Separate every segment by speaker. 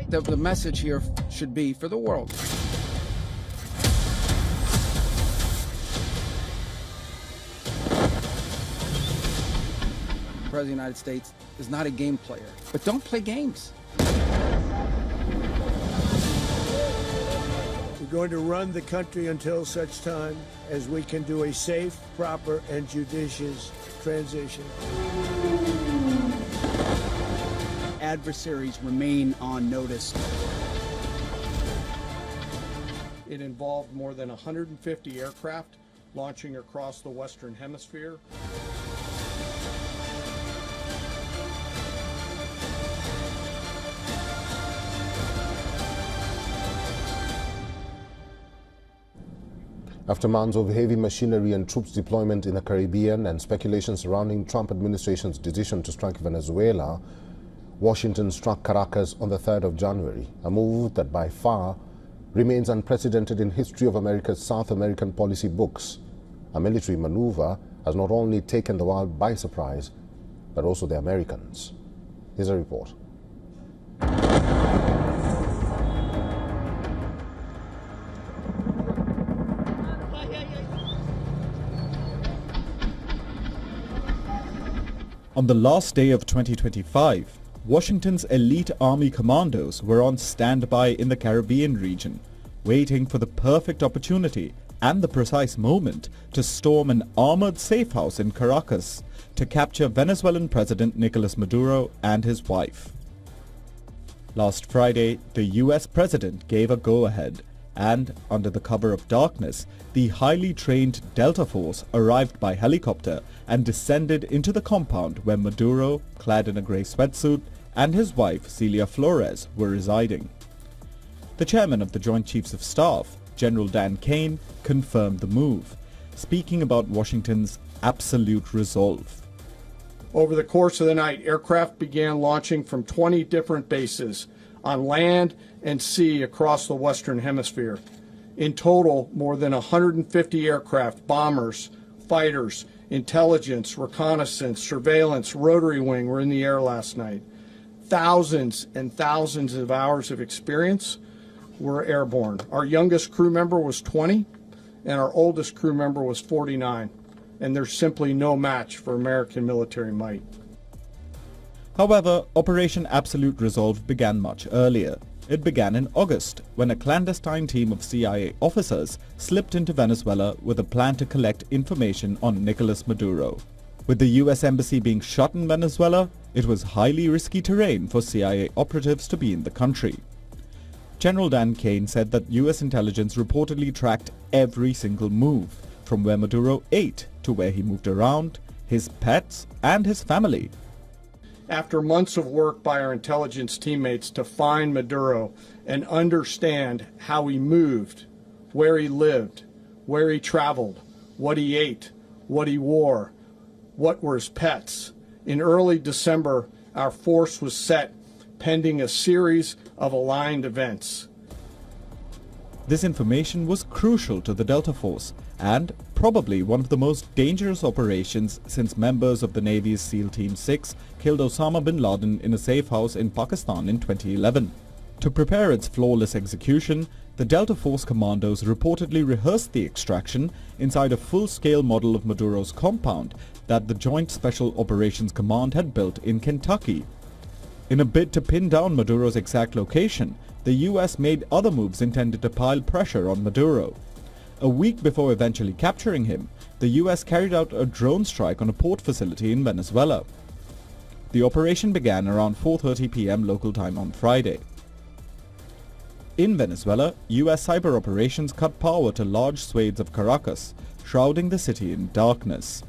Speaker 1: think that the message here should be for the world. The President of the United States is not a game player, but don't play games.
Speaker 2: We're going to run the country until such time as we can do a safe, proper, and judicious transition.
Speaker 3: Adversaries remain on notice.
Speaker 4: It involved more than 150 aircraft launching across the Western Hemisphere.
Speaker 5: After months of heavy machinery and troops deployment in the Caribbean and speculation surrounding Trump administration's decision to strike Venezuela, Washington struck Caracas on the 3rd of January, a move that by far remains unprecedented in history of America's South American policy books. A military maneuver has not only taken the world by surprise, but also the Americans. Here's a report.
Speaker 6: On the last day of 2025, Washington's elite army commandos were on standby in the Caribbean region, waiting for the perfect opportunity and the precise moment to storm an armored safe house in Caracas to capture Venezuelan President Nicolás Maduro and his wife. Last Friday, the US President gave a go-ahead, and under the cover of darkness, the highly trained Delta Force arrived by helicopter and descended into the compound where Maduro, clad in a grey sweatsuit, and his wife Celia Flores were residing. The chairman of the Joint Chiefs of Staff, General Dan Kane, confirmed the move, speaking about Washington's absolute resolve.
Speaker 4: Over the course of the night, aircraft began launching from 20 different bases on land and sea across the Western Hemisphere. In total, more than 150 aircraft, bombers, fighters, intelligence, reconnaissance, surveillance, rotary wing were in the air last night. Thousands and thousands of hours of experience were airborne. Our youngest crew member was 20, and our oldest crew member was 49, and there's simply no match for American military might.
Speaker 6: However, Operation Absolute Resolve began much earlier. It began in August, when a clandestine team of CIA officers slipped into Venezuela with a plan to collect information on Nicolás Maduro. With the US Embassy being shut in Venezuela, it was highly risky terrain for CIA operatives to be in the country. General Dan Kane said that US intelligence reportedly tracked every single move, from where Maduro ate to where he moved around, his pets, and his family.
Speaker 4: After months of work by our intelligence teammates to find Maduro and understand how he moved, where he lived, where he traveled, what he ate, what he wore, what were his pets, in early December, our force was set pending a series of aligned events.
Speaker 6: This information was crucial to the Delta Force and probably one of the most dangerous operations since members of the Navy's SEAL Team 6 killed Osama bin Laden in a safe house in Pakistan in 2011. To prepare its flawless execution, the Delta Force commandos reportedly rehearsed the extraction inside a full-scale model of Maduro's compound that the Joint Special Operations Command had built in Kentucky. In a bid to pin down Maduro's exact location, the US made other moves intended to pile pressure on Maduro. A week before eventually capturing him, the US carried out a drone strike on a port facility in Venezuela. The operation began around 4:30 p.m. local time on Friday. In Venezuela, US cyber operations cut power to large swathes of Caracas, shrouding the city in darkness.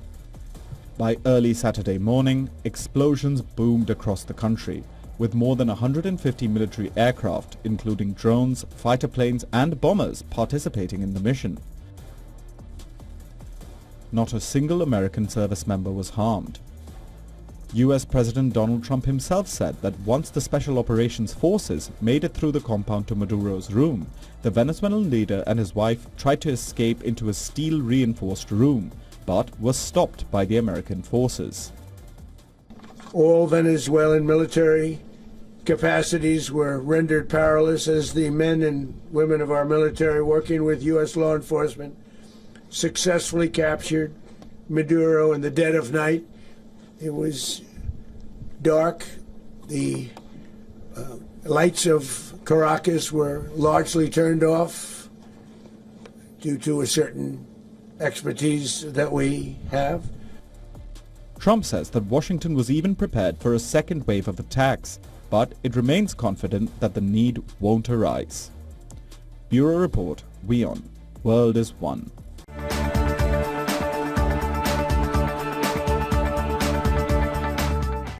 Speaker 6: By early Saturday morning, explosions boomed across the country, with more than 150 military aircraft, including drones, fighter planes and bombers, participating in the mission. Not a single American service member was harmed. US President Donald Trump himself said that once the Special Operations Forces made it through the compound to Maduro's room, the Venezuelan leader and his wife tried to escape into a steel-reinforced room, but was stopped by the American forces.
Speaker 2: All Venezuelan military capacities were rendered powerless as the men and women of our military, working with U.S. law enforcement, successfully captured Maduro in the dead of night. It was dark. The lights of Caracas were largely turned off due to a certain expertise that we have.
Speaker 6: Trump says that Washington was even prepared for a second wave of attacks, but it remains confident that the need won't arise. Bureau Report, WION, World is One.